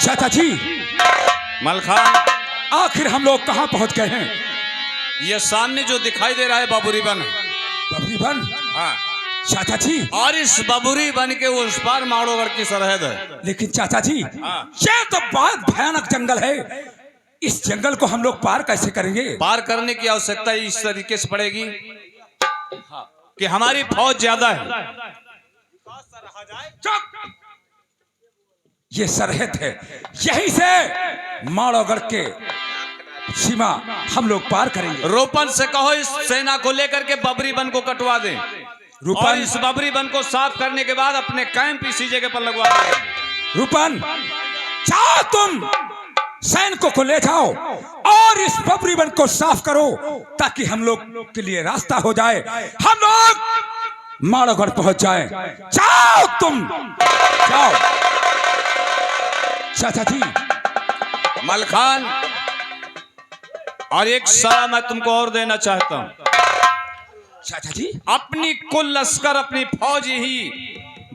चाचा जी, मलखान, आखिर हम लोग कहाँ पहुंच गए हैं? ये सामने जो दिखाई दे रहा है बबुरी वन। बबरी वन? हाँ, चाचा जी, और इस बबुरी वन के उस पार माड़ोगढ़ की सरहद है। लेकिन चाचा जी, हाँ। ये तो बहुत भयानक जंगल है। इस जंगल को हम लोग पार कैसे करेंगे? पार करने की आवश्यकता इस तरीके से पड़ेगी कि हमारी फौज ज्यादा है। ये सरहद है, यहीं से माड़ोगढ़ के सीमा हम लोग पार करेंगे। रूपन से कहो इस सेना को लेकर के बबरी वन को कटवा दें। रूपन, और इस बबरी वन को साफ करने के बाद अपने कैंप इसी जगह पर लगवा दें। रूपन, जाओ तुम सैनिकों को ले जाओ और इस बबरी वन को साफ करो ताकि हम लोग के लिए रास्ता हो जाए, हम लोग माड़ोगढ़ पहुंच जाए। जाओ तुम, जाओ। चाचा जी, मलखान, और एक सलाह मैं तुमको और देना चाहता हूं। चाचा जी, अपनी कुल लश्कर, अपनी फौज ही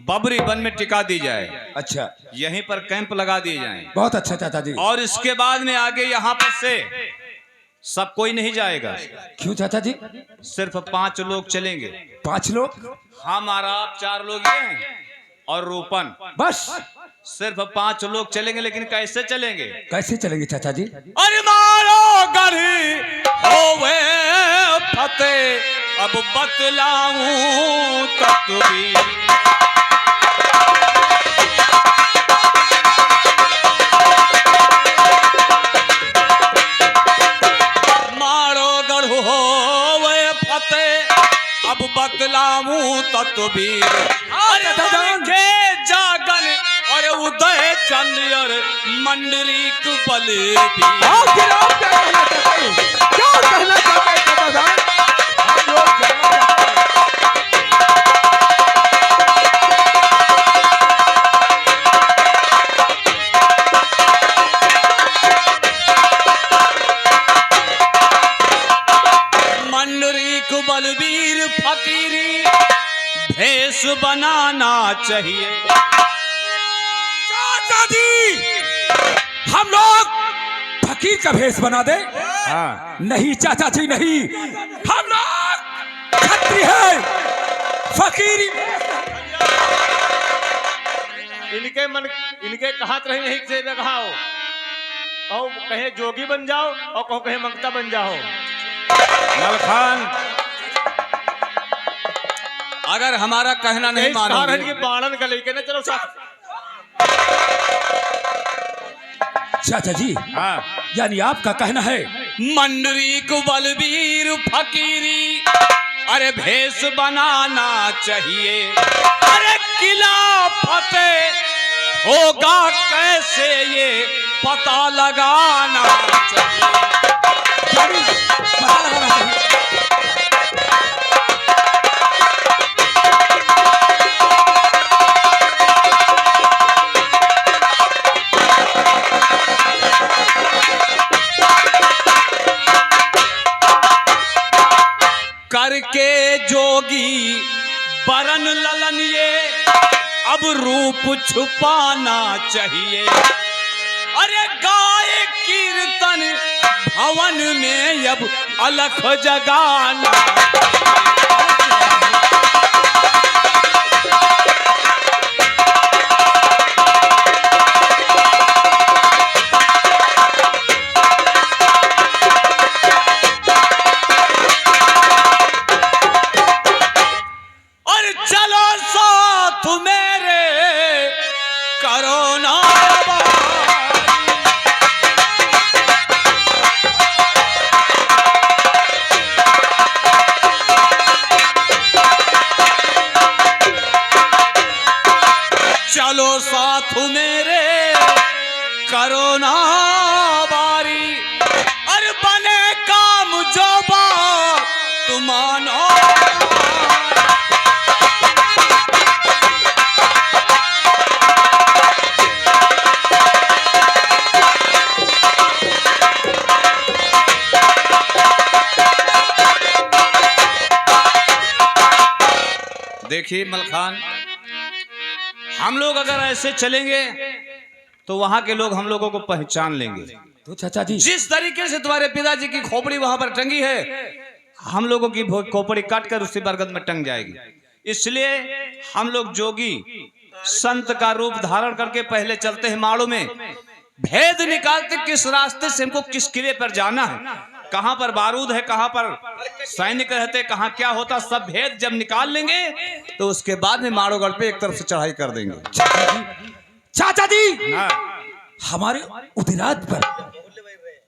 बबरी वन में टिका दी जाए। अच्छा, यहीं पर कैंप लगा दिए जाएं। बहुत अच्छा चाचा जी। और इसके बाद में आगे यहाँ पर से सब कोई नहीं जाएगा। क्यों चाचा जी? सिर्फ 5 लोग चलेंगे। 5 लोग? हम और आप 4 लोग ये हैं और रूपन, बस? सिर्फ 5 लोग चलेंगे। लेकिन कैसे चलेंगे? कैसे चलेंगे चाचा जी? अरे मारो गढ़ी होवे फतेह, अब बतलाऊं तत्वी। अब बतलाऊं तत्वीर। अरे के जागन और उदय चंद्र और मंडरीक बल भी। क्या कहना चाहते हैं? मंडरीक बलवीर फकीरी भेष बनाना चाहिए। चाचा जी, हम लोग फकीर का भेष बना दे? हाँ। नहीं चाचा जी, नहीं, हम लोग खत्री है। फकीरी इनके कहत रही नहीं से लगाओ, कहो कहे जोगी बन जाओ और कहो कहे मंगता बन जाओ। मलखान, अगर हमारा कहना नहीं मानोगे के बाणन का लेके ना चलो साथ। चाचा जी, हाँ, यानी आपका कहना है मंडरीक बलवीर फकीरी अरे भेष बनाना चाहिए। अरे किला फतेह होगा कैसे ये पता लगाना चाहिए। पता लगाना चाहिए। करके जोगी बरन ललन ये अब रूप छुपाना चाहिए। अरे गाय कीर्तन भवन में अब अलख जगाना। चलो साथ मेरे करो ना बारी। अरे बने काम जो बात तुम मानो। देखिए मलखान, हम लोग अगर ऐसे चलेंगे तो वहां के लोग हम लोगों को पहचान लेंगे। तो चाचा जी जिस तरीके से तुम्हारे पिताजी की खोपड़ी वहां पर टंगी है, हम लोगों की खोपड़ी काट कर उसी बरगद में टंग जाएगी। इसलिए हम लोग जोगी संत का रूप धारण करके पहले चलते हैं माड़ों में, भेद निकालते किस रास्ते से हमको किस किले पर जाना है, कहां पर बारूद है, कहां पर सैनिक रहते, कहां क्या होता, सब भेद जब निकाल लेंगे तो उसके बाद में माड़ोगढ़ पे एक तरफ से चढ़ाई कर देंगे। चाचा जी हाँ। हमारे उदिराज पर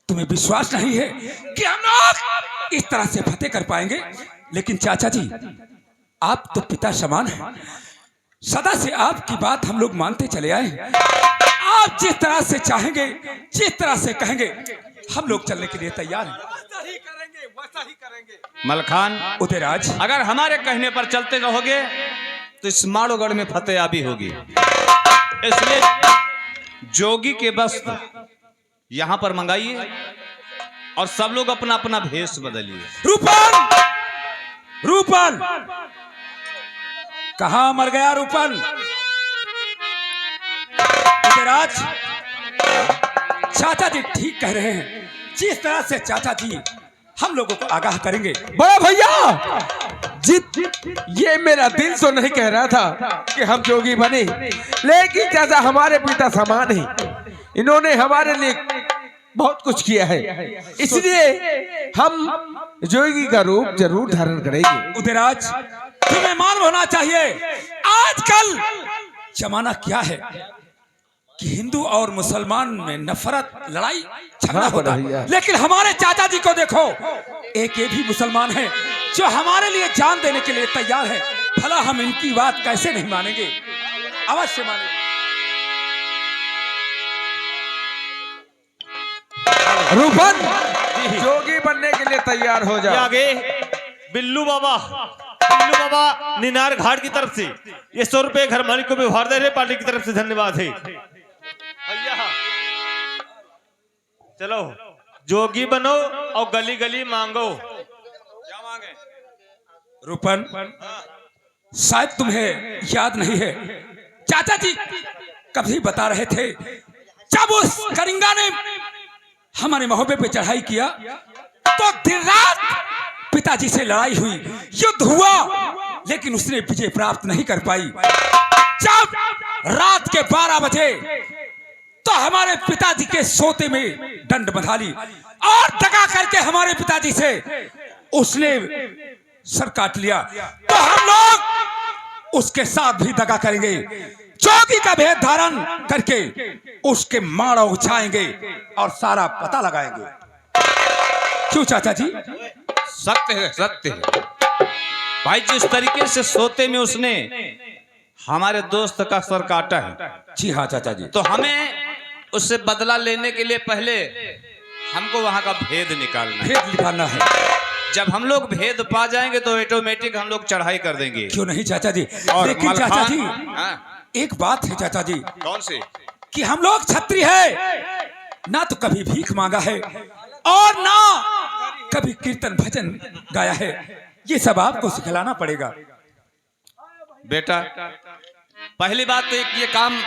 तुम्हें विश्वास नहीं है कि हम लोग इस तरह से फतेह कर पाएंगे? लेकिन चाचा जी आप तो पिता समान हैं, सदा से आपकी बात हम लोग मानते चले आए हैं। आप जिस तरह से चाहेंगे, जिस तरह से कहेंगे, हम लोग चलने के लिए तैयार हैं। मलखान उदयराज अगर हमारे कहने पर चलते रहोगे तो इस माड़ोगढ़ में फतेहयाबी होगी। इसलिए जोगी के वस्त्र यहां पर मंगाइए और सब लोग अपना अपना भेष बदलिए। रूपन, रूपन कहां मर गया रूपन? उदयराज चाचा जी ठीक कह रहे हैं, जिस तरह से चाचा जी हम लोगों को आगाह करेंगे। बड़ा भैया ये मेरा दिल तो नहीं कह रहा था कि हम जोगी बने, लेकिन चाचा हमारे पिता समान हैं, इन्होंने हमारे लिए बहुत कुछ किया है, इसलिए हम जोगी का रूप जरूर धारण करेंगे। उदयराज तुम्हें मालूम होना चाहिए आजकल जमाना क्या है कि हिंदू और मुसलमान में नफरत, लड़ाई झगड़ा होता है, लेकिन हमारे चाचा जी को देखो, एक ये भी मुसलमान है जो हमारे लिए जान देने के लिए तैयार है। भला हम इनकी बात कैसे नहीं मानेंगे? अवश्य मानेंगे। रूपन जोगी बनने के लिए तैयार हो ये जाओ। आगे बिल्लू बाबा निनार घाट की तरफ से ये 100 रुपए घर मालिक को व्यवहार दे रहे पार्टी की तरफ से, धन्यवाद है भैया। चलो जोगी बनो और गली गली मांगो। क्या मांगे? रूपन शायद तुम्हें याद नहीं है, चाचा जी कभी बता रहे थे जब उस करिंगा ने हमारे महोबे पे चढ़ाई किया तो दिन रात पिताजी से लड़ाई हुई, युद्ध हुआ, लेकिन उसने विजय प्राप्त नहीं कर पाई। जब रात के 12 बजे तो हमारे पिताजी के सोते में डंड बंधा ली और दगा करके हमारे पिताजी से उसने सर काट लिया। तो हम लोग उसके साथ भी दगा करेंगे, जोगी का भेद धारण करके उसके माड़ा उछाएंगे और सारा पता लगाएंगे। क्यों चाचा जी? सत्य है, सत्य है भाई। जिस तरीके से सोते में उसने हमारे दोस्त का सर काटा है, जी हाँ चाचा जी, तो हमें उससे बदला लेने के लिए पहले हमको वहां का भेद निकालना है। भेद निकालना है। जब हम लोग भेद पा जाएंगे तो ऑटोमेटिक हम लोग चढ़ाई कर देंगे। क्यों नहीं चाचा जी? और लेकिन चाचा जी हाँ, एक बात है चाचा जी, कौन सी? कि हम लोग क्षत्रिय है, ना तो कभी भीख मांगा है और ना कभी कीर्तन भजन गाया है। ये सब आपको सिखलाना पड़ेगा। बेटा पहली बात तो ये काम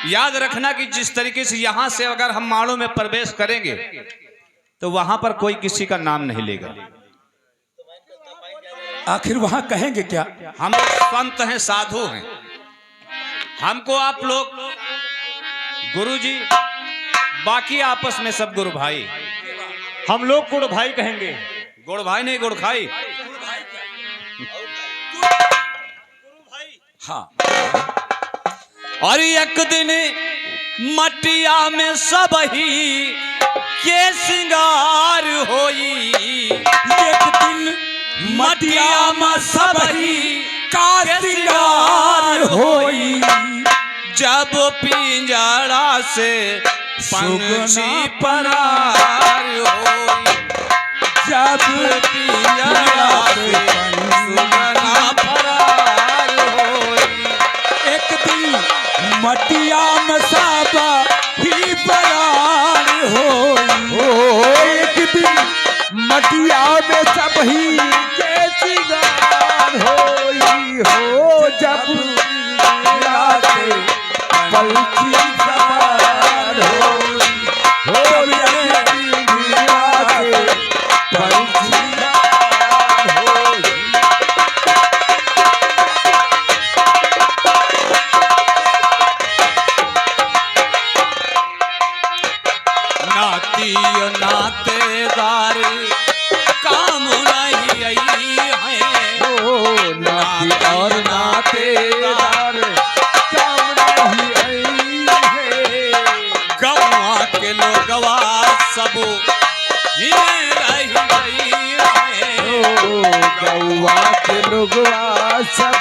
याद रखना कि जिस तरीके से यहां से अगर हम माड़ों में प्रवेश करेंगे तो वहां पर कोई किसी का नाम नहीं लेगा। आखिर वहां कहेंगे क्या? हम लोग संत हैं, साधु हैं, हमको आप लोग गुरुजी, बाकी आपस में सब गुरु भाई। हम लोग गुड़ भाई कहेंगे, गुड़ भाई नहीं, गुड़ खाई। हाँ। और एक दिन मटिया में सब ही के सिंगार होई, एक दिन मटिया में सब ही का सिंगार होई, जब पिंजड़ा से पंछी परार होई, जब पिंजड़ा से सुगना परार होई। एक दिन मटिया में सब ही बरार होई, एक दिन मटिया में सब ही के सिंगार होई हो, जब पंछी सवार और नातेदार काम नहीं आई है। गौवा के लोगवा सब हिये रही गई है। गौवा के लोगवा सब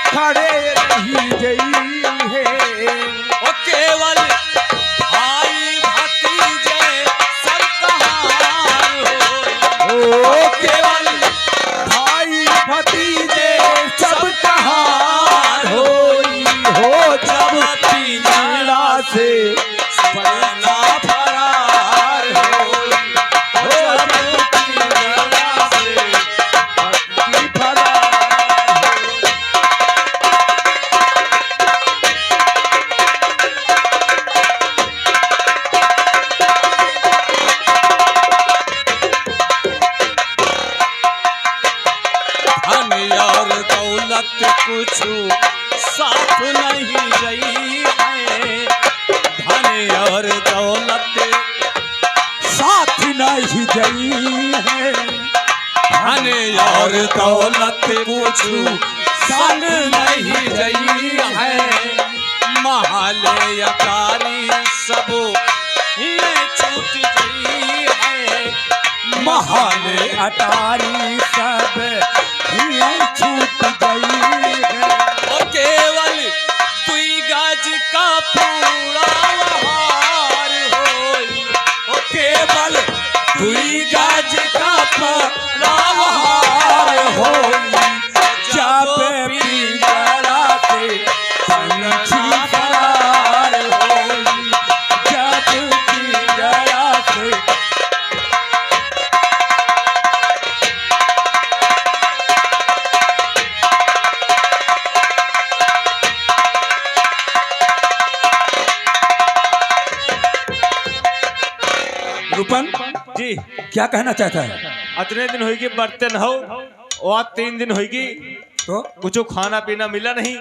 खड़े रही गई है। ओ केवल भाई भतीजे सब कहार हो। ओ केवल भाई भतीजे सब कहार होई हो। जब पिंजरा से पलना फरार होई। हो जब पिंजरा से पक्षी फरार होई। धन और दौलत कुछ साथ नहीं गई है। धन और दौलत साथ नहीं गई है। धन और दौलत कुछ संग नहीं गई है। महले अकारी सब ये छूट गई है। महले अटारी सब ये छूट गई है। ओ केवल तुई गाज का पूरा बहार होई। ओ केवल तुई गाज का पूरा बहार होई। जब पिंजरा से पंछी फरार होई। जब पिंजरा से रूपन जी क्या कहना चाहता है? अतने दिन होगी बर्तन हो और 3 दिन होगी तो कुछ खाना पीना मिला नहीं।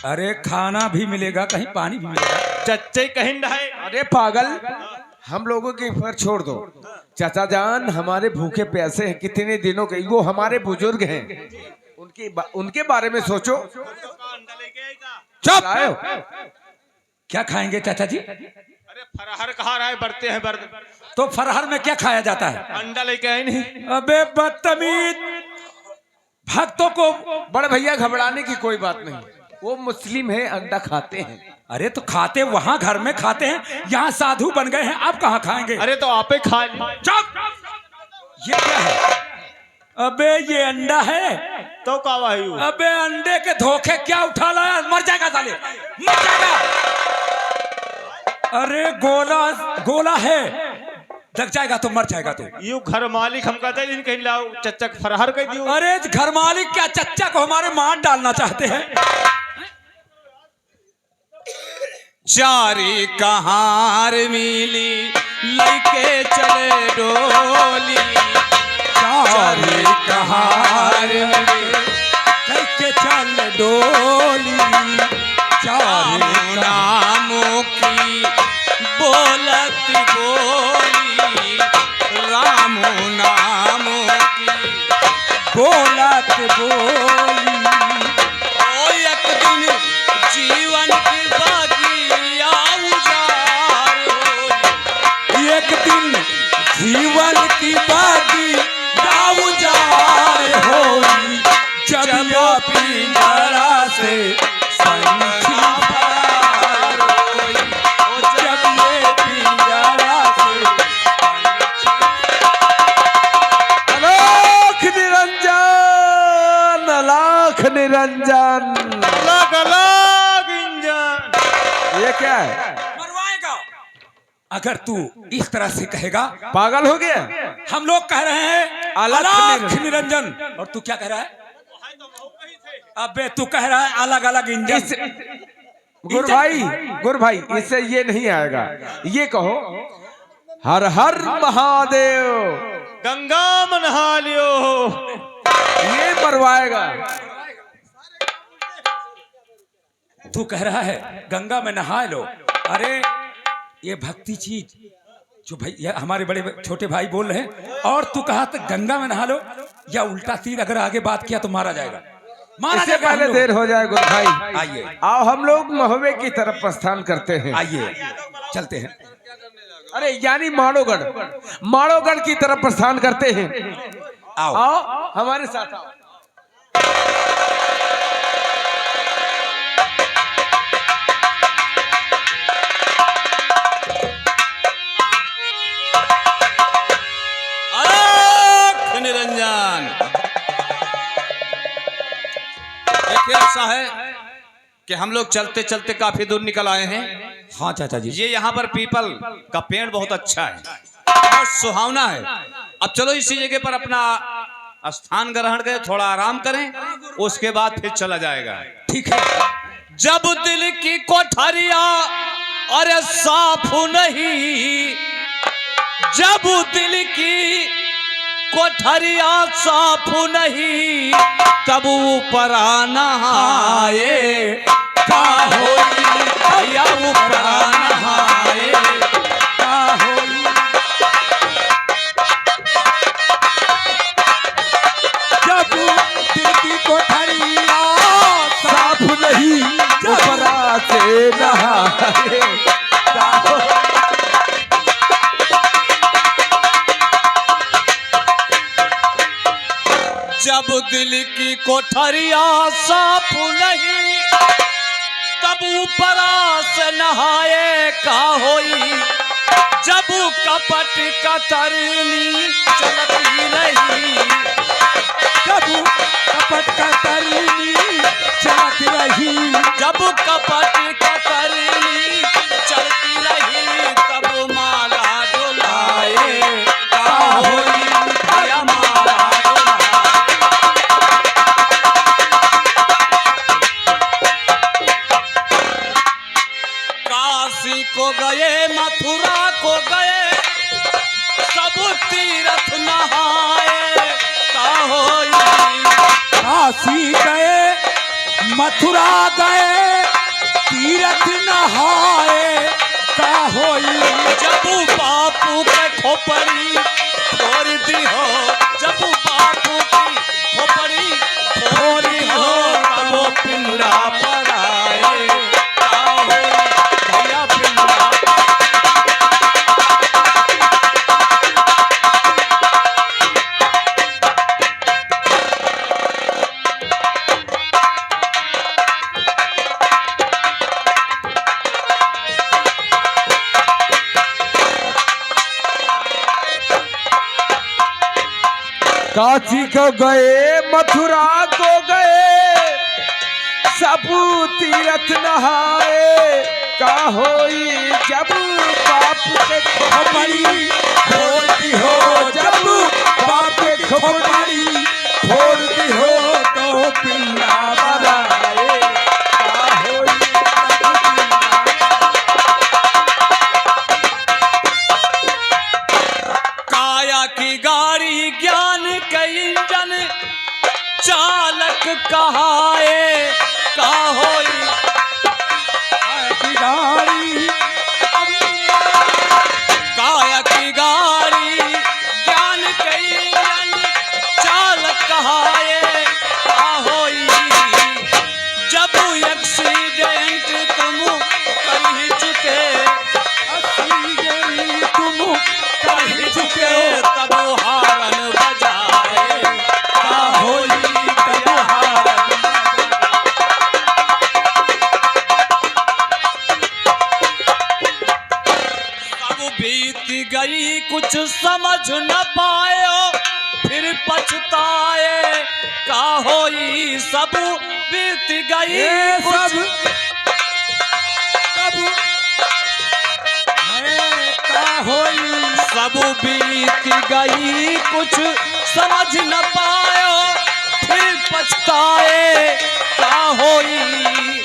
अरे खाना भी मिलेगा, कहीं पानी भी मिलेगा। चच्चे कहीं है। अरे पागल, हम लोगों की पर छोड़ दो। चाचा जान हमारे भूखे प्यासे हैं कितने दिनों के, वो हमारे बुजुर्ग हैं, उनके बारे में सोचो। चुप! लायो। क्या खाएंगे चाचा जी? अरे फरहर कहाँ रहा है, बढ़ते हैं बर्द। तो फरहर में क्या खाया जाता है? अंडा लेके आए नहीं। अबे बदतमीज, भक्तों को बड़े भैया घबराने की कोई बात नहीं, वो मुस्लिम है, अंडा खाते हैं। अरे तो खाते वहां घर में खाते हैं, यहाँ साधु बन गए हैं, आप कहाँ खाएंगे? अरे तो आपे खा ली। चुप! ये क्या है? अबे ये अंडा है। तो का भाई वो? अबे अंडे के धोखे क्या उठा लाया? मर जाएगा साले, मर जाएगा। अरे गोला है, लग जाएगा तो मर जाएगा तो। यू घर मालिक हम कहते हैं कहीं लाओ चच्चा फरहर कह दियो। अरे घर मालिक क्या चच्चा को हमारे मार डालना चाहते हैं? चारी कहार मिली लइके चले डोली। चारी कहार करके चल डोली। चारी नामों की बोलत बोली। राम नामों की बोलत बोली। ओ एक दिन जीवन की बागिया उजाड़ होई। एक दिन जीवन की बागी उजाड़ होई। जब ये पिंजरा से पंछी फरार होई। जब ये पिंजरा से अलाख निरंजन, अलाख निरंजन। अलग अलग इंजन। ये क्या है? मरवाएगा अगर तू इस तरह से कहेगा। पागल हो गया? हम लोग कह रहे हैं अलख अलख निरंजन, और तू क्या कह रहा है? अबे तू कह रहा है अलग अलग इंजन। गुरु भाई इससे ये नहीं आएगा। ये कहो हर हर महादेव, गंगा में नहा लियो। ये मरवाएगा। तू कह रहा है गंगा में नहा लो। अरे ये भक्ति चीज जो भाई ये हमारे बड़े छोटे भाई बोल रहे हैं, और तू कहा तो गंगा में नहा लो। या उल्टा तीर अगर आगे बात किया तो मारा जाएगा, मारा इससे जाएगा हम पहले लोग। देर हो जाए गुरु भाई, आइए आओ हम लोग महुए की तरफ प्रस्थान करते हैं। आइए चलते हैं। अरे यानी माड़ोगढ़, माड़ोगढ़ की तरफ प्रस्थान करते हैं। आओ आओ हमारे साथ आओ। आँख निरंजन। देखिए ऐसा है कि हम लोग चलते चलते काफी दूर निकल आए हैं। हाँ चाचा जी, ये यहाँ पर पीपल का पेड़ बहुत अच्छा है, बहुत सुहावना है। अब चलो इसी जगह पर अपना स्थान ग्रहण करें, थोड़ा आराम करें, उसके बाद फिर चला जाएगा। ठीक है। जब दिल की कोठरिया अरे साफ नहीं, जब दिल की कोठरिया साफ नहीं, तब ऊपर नहाए का होई भैया, ऊपर नहाए का होई। जब दिल की कोठरिया साफ नहीं ऊपरा से नहाए। जब दिल की कोठरिया साफ नहीं, तब ऊपरा से नहाए का होई। जब कपट कतरनी चलती रही, जब कपट का तरनी चलती रही, जब कपट कतरनी चलती रही, तब माला डोलाए का होई भैया, माला डोलाए। काशी को गए मथुरा को गए, सब तीर्थ नहाए का होई। काशी गए मथुरा गए, तीर्थ नहाए का होई। जब बापू के खोपड़ी फोड़ दी हो, जब बापू की खोपड़ी फोड़ दी हो, तब वो पिंडा पर आए का होई भैया, पिंडा। काशी को गए मथुरा को गए, सब तीर्थ नहाए का होई। जब बाप के खोपड़ी फोड़ती हो, जब बाप के खोपड़ी फोड़ती हो, तो पिल्ला बनाए का होई। काया की गाड़ी ज्ञान के इंजन, चालक कहाए का होई। की गाड़ी काया की गाड़ी ज्ञान के इंजन, चालक कहाए का होई। जब एक्सीडेंट तुम कर ही चुके, तुम कर ही चुके, तब हारन बजाए का होई भैया, हारन। अब बीत गई कुछ समझ न पायो, फिर पछताए का होई। सब बीत गई ये कुछ, सब कब है का होई। सब बीत गई कुछ समझ न पायो, फिर पछताए का होई।